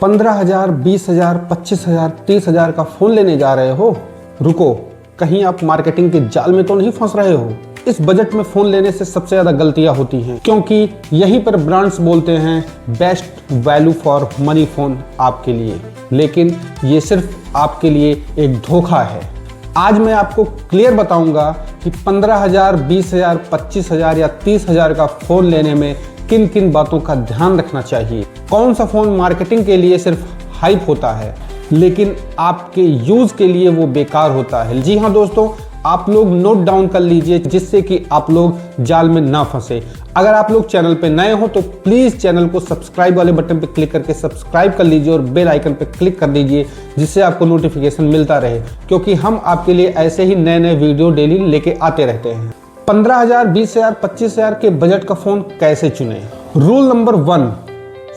15,000, 20,000, 25,000, 30,000 का फ़ोन लेने जा रहे हो? रुको, कहीं आप मार्केटिंग के जाल में तो नहीं फंस रहे हो? इस बजट में फ़ोन लेने से सबसे ज़्यादा गलतियां होती हैं, क्योंकि यहीं पर ब्रांड्स बोलते हैं best value for money phone आपके लिए, लेकिन ये सिर्फ आपके लिए एक धोखा है। आज मैं आपको क्लियर बताऊंगा कि 15,000, 20,000, 25,000 या 30,000 का फ़ोन लेने में किन किन बातों का ध्यान रखना चाहिए। कौन सा फ़ोन मार्केटिंग के लिए सिर्फ हाइप होता है, लेकिन आपके यूज़ के लिए वो बेकार होता है। जी हाँ दोस्तों, आप लोग नोट डाउन कर लीजिए, जिससे कि आप लोग जाल में ना फंसे। अगर आप लोग चैनल पे नए हो तो प्लीज़ चैनल को सब्सक्राइब वाले बटन पे क्लिक करके सब्सक्राइब कर लीजिए और बेल आइकन पे क्लिक कर दीजिए, जिससे आपको नोटिफिकेशन मिलता रहे, क्योंकि हम आपके लिए ऐसे ही नए नए वीडियो डेली लेके आते रहते हैं। 15,000, 20,000, 25,000 के बजट का फ़ोन कैसे चुने? रूल नंबर 1,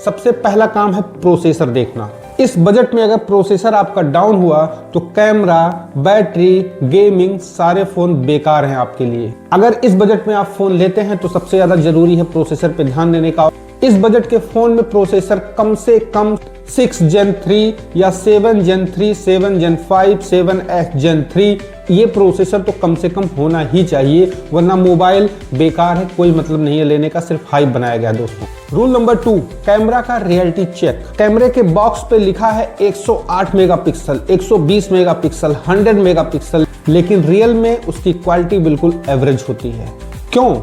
सबसे पहला काम है प्रोसेसर देखना। इस बजट में अगर प्रोसेसर आपका डाउन हुआ तो कैमरा, बैटरी, गेमिंग सारे फ़ोन बेकार हैं आपके लिए। अगर इस बजट में आप फ़ोन लेते हैं तो सबसे ज़्यादा ज़रूरी है प्रोसेसर पे ध्यान देने का। इस बजट के फ़ोन में प्रोसेसर कम से कम 6 Gen 3 या 7 Gen 3, 7 Gen 5, 7X Gen 3 ये प्रोसेसर तो कम से कम होना ही चाहिए, वरना मोबाइल बेकार है, कोई मतलब नहीं है लेने का, सिर्फ हाइप बनाया गया दोस्तों। रूल नंबर 2, कैमरा का रियलिटी चेक। कैमरे के बॉक्स पे लिखा है 108 मेगापिक्सल, 120 मेगापिक्सल, 100 मेगापिक्सल, लेकिन रियल में उसकी क्वालिटी बिल्कुल एवरेज होती है। क्यों?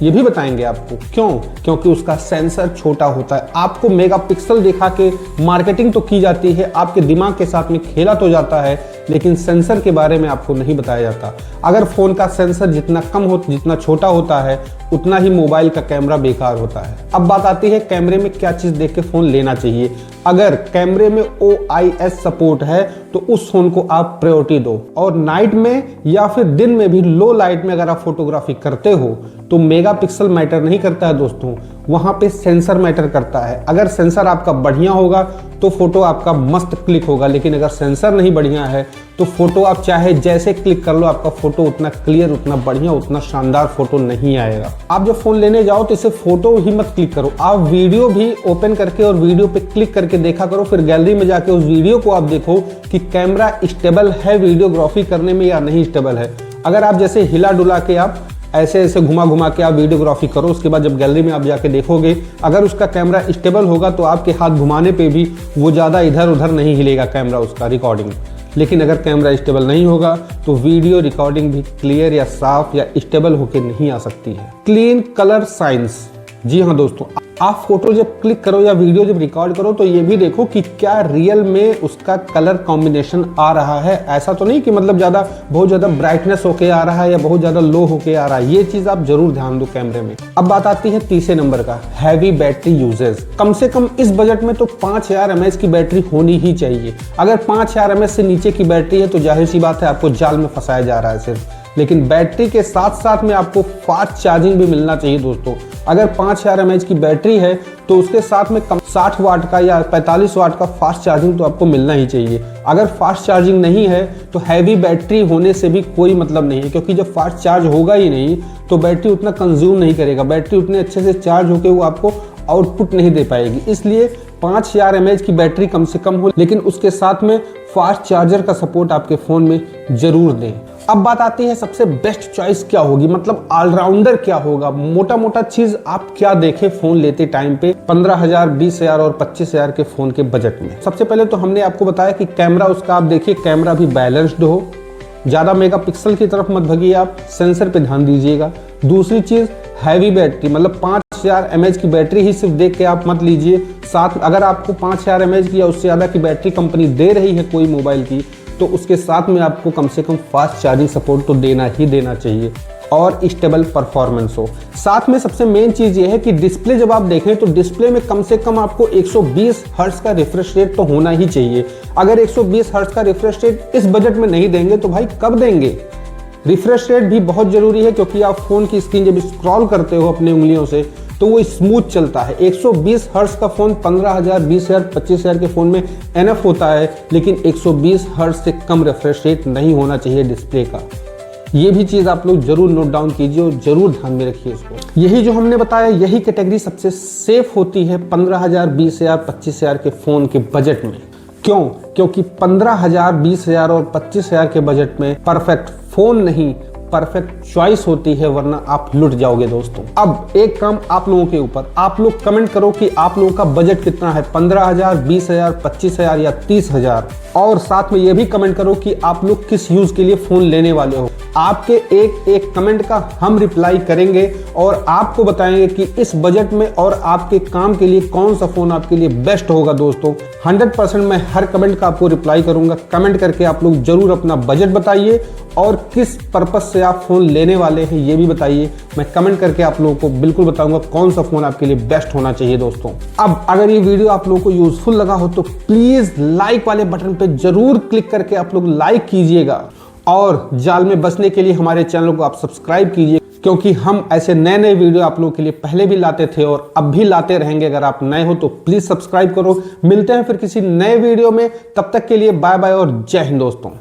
ये भी बताएंगे आपको क्यों। क्योंकि उसका सेंसर छोटा होता है। आपको मेगापिक्सल दिखा के मार्केटिंग तो की जाती है, आपके दिमाग के साथ में खेला तो जाता है, लेकिन सेंसर के बारे में आपको नहीं बताया जाता। अगर फ़ोन का सेंसर जितना कम हो, जितना छोटा होता है, उतना ही मोबाइल का कैमरा बेकार होता है। अब बात आती है कैमरे में क्या चीज़ देख के फ़ोन लेना चाहिए। अगर कैमरे में OIS सपोर्ट है तो उस फ़ोन को आप प्रायोरिटी दो, और नाइट में या फिर दिन में भी लो लाइट में अगर आप फोटोग्राफी करते हो तो मेगापिक्सल मैटर नहीं करता है दोस्तों, वहाँ पे सेंसर मैटर करता है। अगर सेंसर आपका बढ़िया होगा तो फोटो आपका मस्त क्लिक होगा, लेकिन अगर सेंसर नहीं बढ़िया है तो फोटो आप चाहे जैसे क्लिक कर लो, आपका फोटो उतना क्लियर, उतना बढ़िया, उतना शानदार फोटो नहीं आएगा। आप जब फोन लेने जाओ तो इसे फोटो ही मत क्लिक करो, आप वीडियो भी ओपन करके और वीडियो पे क्लिक करके देखा करो, फिर गैलरी में जाके उस वीडियो को आप देखो कि कैमरा स्टेबल है वीडियोग्राफी करने में या नहीं स्टेबल है। अगर आप जैसे हिला डुला के आप ऐसे ऐसे घुमा घुमा के आप वीडियोग्राफी करो, उसके बाद जब गैलरी में आप जाके देखोगे, अगर उसका कैमरा स्टेबल होगा तो आपके हाथ घुमाने पे भी वो ज़्यादा इधर उधर नहीं हिलेगा कैमरा, उसका रिकॉर्डिंग। लेकिन अगर कैमरा स्टेबल नहीं होगा तो वीडियो रिकॉर्डिंग भी क्लियर या साफ या स्टेबल होके नहीं आ सकती है। Clean colour science. जी हाँ दोस्तों, आप फोटो जब क्लिक करो या वीडियो जब रिकॉर्ड करो तो ये भी देखो कि क्या रियल में उसका कलर कॉम्बिनेशन आ रहा है। ऐसा तो नहीं कि मतलब बहुत ज़्यादा ब्राइटनेस होके आ रहा है या बहुत ज़्यादा लो होके आ रहा है, ये चीज़ आप जरूर ध्यान दो कैमरे में। अब बात आती है तीसरे नंबर का, हैवी बैटरी यूजेज। कम से कम इस बजट में तो 5000 mAh की बैटरी होनी ही चाहिए। अगर 5000 mAh से नीचे की बैटरी है तो जाहिर सी बात है आपको जाल में फंसाया जा रहा है सिर्फ। लेकिन बैटरी के साथ साथ में आपको फास्ट चार्जिंग भी मिलना चाहिए दोस्तों। अगर 5000 mAh की बैटरी है तो उसके साथ में कम 60 वाट का या 45 वाट का फास्ट चार्जिंग तो आपको मिलना ही चाहिए। अगर फास्ट चार्जिंग नहीं है तो हैवी बैटरी होने से भी कोई मतलब नहीं है, क्योंकि जब फास्ट चार्ज होगा ही नहीं तो बैटरी उतना कंज्यूम नहीं करेगा, बैटरी उतने अच्छे से चार्ज होकर वो आपको आउटपुट नहीं दे पाएगी। इसलिए 5000 mAh की बैटरी कम से कम हो, लेकिन उसके साथ में फास्ट चार्जर का सपोर्ट आपके फ़ोन में ज़रूर दें। अब बात आती है सबसे बेस्ट चॉइस क्या होगी, मतलब ऑलराउंडर क्या होगा, मोटा मोटा चीज़ आप क्या देखें फ़ोन लेते टाइम पे 15,000, 20,000 और 25,000 के फ़ोन के बजट में। सबसे पहले तो हमने आपको बताया कि कैमरा उसका आप देखिए, कैमरा भी बैलेंस्ड हो, ज़्यादा मेगापिक्सल की तरफ मत भगिए, आप सेंसर पे ध्यान दीजिएगा। दूसरी चीज़ हैवी बैटरी, मतलब 5000 mAh की बैटरी ही सिर्फ देख के आप मत लीजिए। साथ अगर आपको 5000 mAh की या उससे ज़्यादा की बैटरी कंपनी दे रही है कोई मोबाइल की, तो उसके साथ में आपको कम से कम फास्ट चार्जिंग सपोर्ट तो देना ही देना चाहिए और स्टेबल परफॉर्मेंस हो। साथ में सबसे मेन चीज़ ये है कि डिस्प्ले जब आप देखें तो डिस्प्ले में कम से कम आपको 120 हर्ट्ज का रिफ्रेश रेट तो होना ही चाहिए। अगर 120 हर्ट्ज का रिफ्रेश रेट इस बजट में नहीं देंगे तो भाई कब देंगे। रिफ्रेश रेट भी बहुत ज़रूरी है, क्योंकि आप फ़ोन की स्क्रीन जब स्क्रॉल करते हो अपनी उंगलियों से तो वो स्मूथ चलता है। 120 हर्ट्ज का फ़ोन 15,000, 20,000, 25,000 के फ़ोन में एनफ होता है, लेकिन 120 हर्ट्ज से कम रिफ्रेश रेट नहीं होना चाहिए डिस्प्ले का। ये भी चीज आप लोग जरूर नोट डाउन कीजिए और जरूर ध्यान में रखिए इसको। यही जो हमने बताया, यही कैटेगरी सबसे सेफ होती है 15,000, 20,000, 25,000 के फोन के बजट में। क्यों? क्योंकि 15,000, 20,000 और 25,000 के बजट में परफेक्ट फोन नहीं, परफेक्ट चॉइस होती है, वरना आप लुट जाओगे दोस्तों। अब एक काम आप लोगों के ऊपर, आप लोग कमेंट करो कि आप लोगों का बजट कितना है, 15,000, 20,000, 25,000 या 30,000। और साथ में ये भी कमेंट करो कि आप लोग किस यूज के लिए फोन लेने वाले हो। आपके एक एक कमेंट का हम रिप्लाई करेंगे और आपको बताएंगे कि इस बजट में और आपके काम के लिए कौन सा फोन आपके लिए बेस्ट होगा दोस्तों। 100% मैं हर कमेंट का आपको रिप्लाई करूंगा। कमेंट करके आप लोग जरूर अपना बजट बताइए और किस पर्पस से आप फोन लेने वाले हैं ये भी बताइए। मैं कमेंट करके आप लोगों को बिल्कुल बताऊंगा कौन सा फोन आपके लिए बेस्ट होना चाहिए दोस्तों। अब अगर ये वीडियो आप लोगों को यूजफुल लगा हो तो प्लीज लाइक वाले बटन पे जरूर क्लिक करके आप लोग लाइक कीजिएगा और जाल में बचने के लिए हमारे चैनल को आप सब्सक्राइब कीजिए, क्योंकि हम ऐसे नए नए वीडियो आप लोगों के लिए पहले भी लाते थे और अब भी लाते रहेंगे। अगर आप नए हो तो प्लीज सब्सक्राइब करो। मिलते हैं फिर किसी नए वीडियो में, तब तक के लिए बाय बाय और जय हिंद दोस्तों।